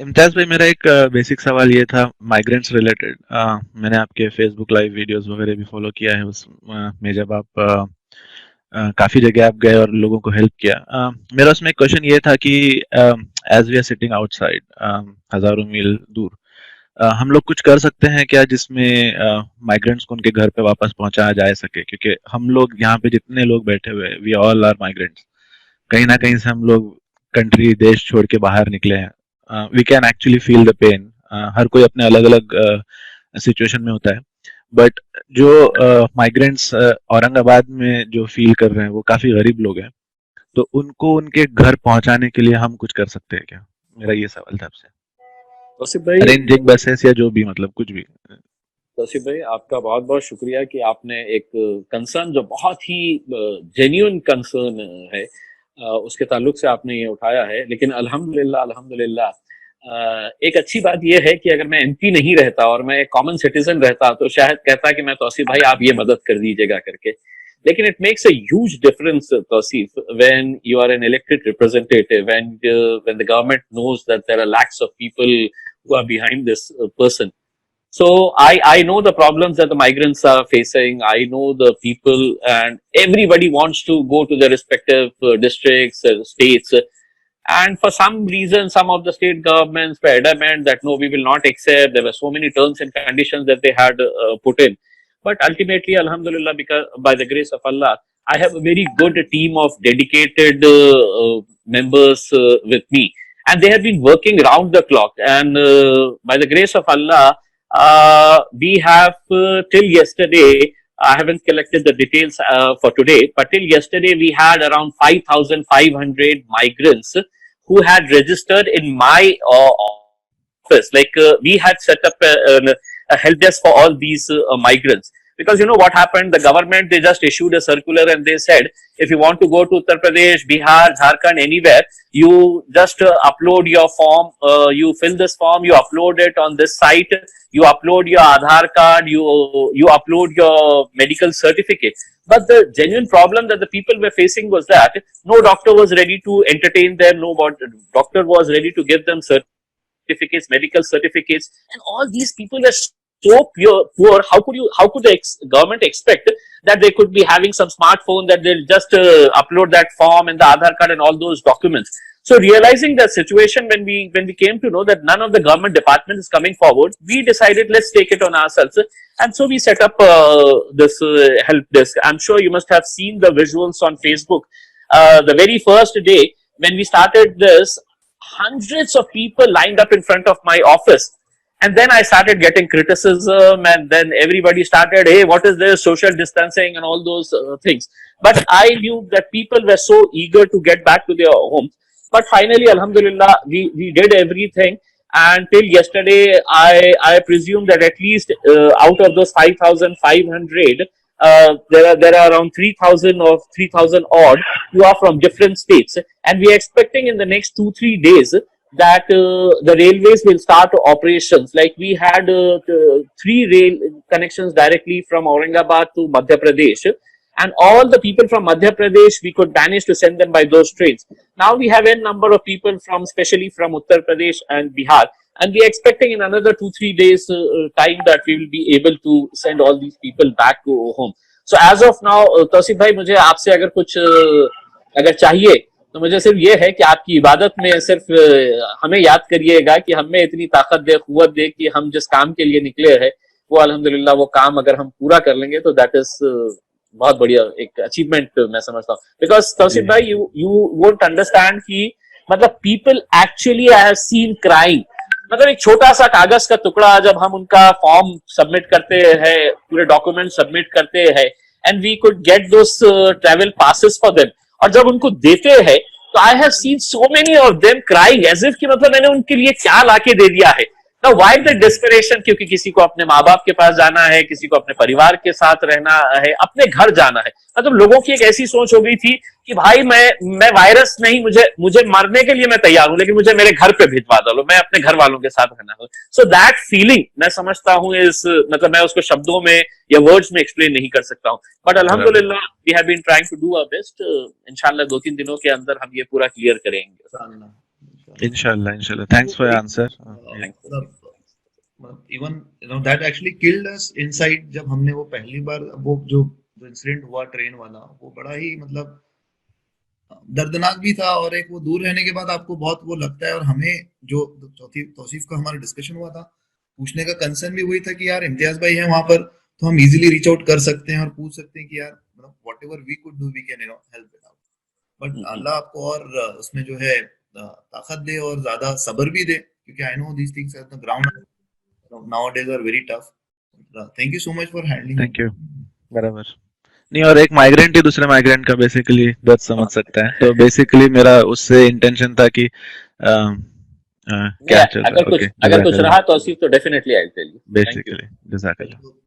इम्तियाज भाई, मेरा एक बेसिक सवाल ये था माइग्रेंट्स रिलेटेड। मैंने आपके फेसबुक लाइव वीडियोस वगैरह भी फॉलो किया है। उस में जब आप काफी जगह आप गए और लोगों को हेल्प किया, मेरा उसमें एक क्वेश्चन ये था कि as we are sitting outside हजारों मील दूर, हम लोग कुछ कर सकते हैं क्या जिसमें माइग्रेंट्स को उनके घर पे वापस पहुंचाया जा सके? क्योंकि हम लोग यहाँ पे जितने लोग बैठे हुए हैं, वी ऑल आर माइग्रेंट्स। कहीं ना कहीं से हम लोग कंट्री देश छोड़ के बाहर निकले हैं। We can actually feel the pain. हर कोई अपने अलग अलग सिचुएशन में होता है, बट जो माइग्रेंट्स औरंगाबाद में जो फील कर रहे हैं वो काफी गरीब लोग हैं। तो उनको उनके घर पहुंचाने के लिए हम कुछ कर सकते हैं क्या? मेरा ये सवाल था आपसे। तौसीफ भाई, अरेंजिंग बसेस या जो भी, मतलब कुछ भी। तौसीफ भाई आपका बहुत बहुत शुक्रिया कि आपने एक कंसर्न जो बहुत ही जेन्युइन कंसर्न है, उसके ताल्लुक से आपने ये उठाया है। लेकिन अल्हम्दुलिल्लाह अल्हम्दुलिल्लाह, एक अच्छी बात यह है कि अगर मैं एमपी नहीं रहता और मैं एक कॉमन सिटीजन रहता तो शायद कहता कि मैं तौसीफ भाई आप ये मदद कर दीजिएगा करके। लेकिन it makes a huge difference Tauseef when you are an elected representative and when the government knows that there are lakhs of people who are behind this person. So I know the problems that the migrants are facing. I know the people, and everybody wants to go to their respective districts, states. And for some reason, some of the state governments were adamant that no, we will not accept. There were so many terms and conditions that they had put in. But ultimately, Alhamdulillah, because by the grace of Allah, I have a very good team of dedicated members with me, and they have been working round the clock. And by the grace of Allah, we have till yesterday. I haven't collected the details for today, but till yesterday we had around 5,500 migrants who had registered in my office. Like we had set up a help desk for all these migrants. Because you know what happened, the government, they just issued a circular and they said, if you want to go to Uttar Pradesh, Bihar, Jharkhand, anywhere, you just upload your form, you fill this form, you upload it on this site, you upload your Aadhaar card, you upload your medical certificate. But the genuine problem that the people were facing was that no doctor was ready to entertain them, no doctor was ready to give them certificates, medical certificates, and all these people were so poor. How could the government expect that they could be having some smartphone that they'll just upload that form and the Aadhaar card and all those documents? So realizing the situation, when we came to know that none of the government department is coming forward, we decided let's take it on ourselves, and so we set up this help desk. I'm sure you must have seen the visuals on Facebook. The very first day when we started this, hundreds of people lined up in front of my office. And then I started getting criticism, and then everybody started, hey, what is this, social distancing and all those things. But I knew that people were so eager to get back to their homes. But finally, Alhamdulillah, we did everything. And till yesterday, I presume that at least out of those 5,500, there are around 3,000 or 3,000 odd who are from different states. And we are expecting in the next 2-3 days that the railways will start operations. Like we had 3 rail connections directly from Aurangabad to Madhya Pradesh, and all the people from Madhya Pradesh we could manage to send them by those trains. Now we have a number of people from, especially from Uttar Pradesh and Bihar, and we are expecting in another 2-3 days time that we will be able to send all these people back to home. So as of now, Tauseef भाई, मुझे आपसे अगर कुछ अगर चाहिए तो मुझे सिर्फ ये है कि आपकी इबादत में सिर्फ हमें याद करिएगा कि हमें इतनी ताकत दे, कुव्वत दे कि हम जिस काम के लिए निकले हैं वो अल्हम्दुलिल्लाह वो काम अगर हम पूरा कर लेंगे तो दैट इज बहुत बढ़िया एक अचीवमेंट मैं समझता हूँ। बिकॉज तौसीफ भाई, यू यू वोंट अंडरस्टैंड कि मतलब people actually I have scene crying. मतलब एक छोटा सा कागज का टुकड़ा जब हम उनका फॉर्म सबमिट करते हैं, पूरे डॉक्यूमेंट सबमिट करते हैं, and we could get those travel passes for them, और जब उनको देते हैं तो I have seen so many of them crying as if कि मतलब मैंने उनके लिए क्या लाके दे दिया है। Now why the desperation? क्योंकि किसी को अपने माँ बाप के पास जाना है, किसी को अपने परिवार के साथ रहना है, अपने घर जाना है। मतलब लोगों की एक ऐसी सोच हो गई थी कि भाई मैं वायरस नहीं, मुझे मुझे मरने के लिए मैं तैयार हूं, लेकिन मुझे मेरे घर पे भिजवा दो, मैं अपने घर वालों के साथ रहना हूं। सो दैट फीलिंग मैं समझता हूं इस, मतलब मैं उसको शब्दों में या वर्ड्स में एक्सप्लेन नहीं कर सकता हूं। बट बराबर। अल्हम्दुलिल्लाह we have been trying to do our best. इंशाल्लाह 2-3 दिनों के अंदर हम ये पूरा क्लियर करेंगे। इंशाल्लाह। इंशाल्लाह इंशाल्लाह, thanks for your answer. Thank you. मतलब even that actually killed us inside, जब हमने वो पहली बार वो जो इंसिडेंट हुआ ट्रेन वाला, वो बड़ा ही मतलब दर्दनाक भी था, और एक वो दूर रहने के बाद आपको बहुत वो लगता है। और हमें जो चौथी तौसीफ का हमारा डिस्कशन हुआ था, पूछने का कंसर्न भी वही था कि यार इम्तियाज भाई हैं वहां पर, तो हम इजीली रीच आउट कर सकते हैं और पूछ सकते हैं कि यार मतलब whatever we could do we can help it out. But अल्लाह आपको और उसमें जो है ताकत दे और ज्यादा सब्र भी दे, क्योंकि I know these things at the ground nowadays are very tough. Thank you so much for handling it. Thank you. बराबर। नहीं, और एक माइग्रेंट ही दूसरे माइग्रेंट का बेसिकली दर्द समझ सकता है, तो बेसिकली मेरा उससे इंटेंशन था कि क्या चल रहा है। ओके, अगर कुछ रहा तौसीफ तो definitely I tell you. Basically जज़ाकल्लाह।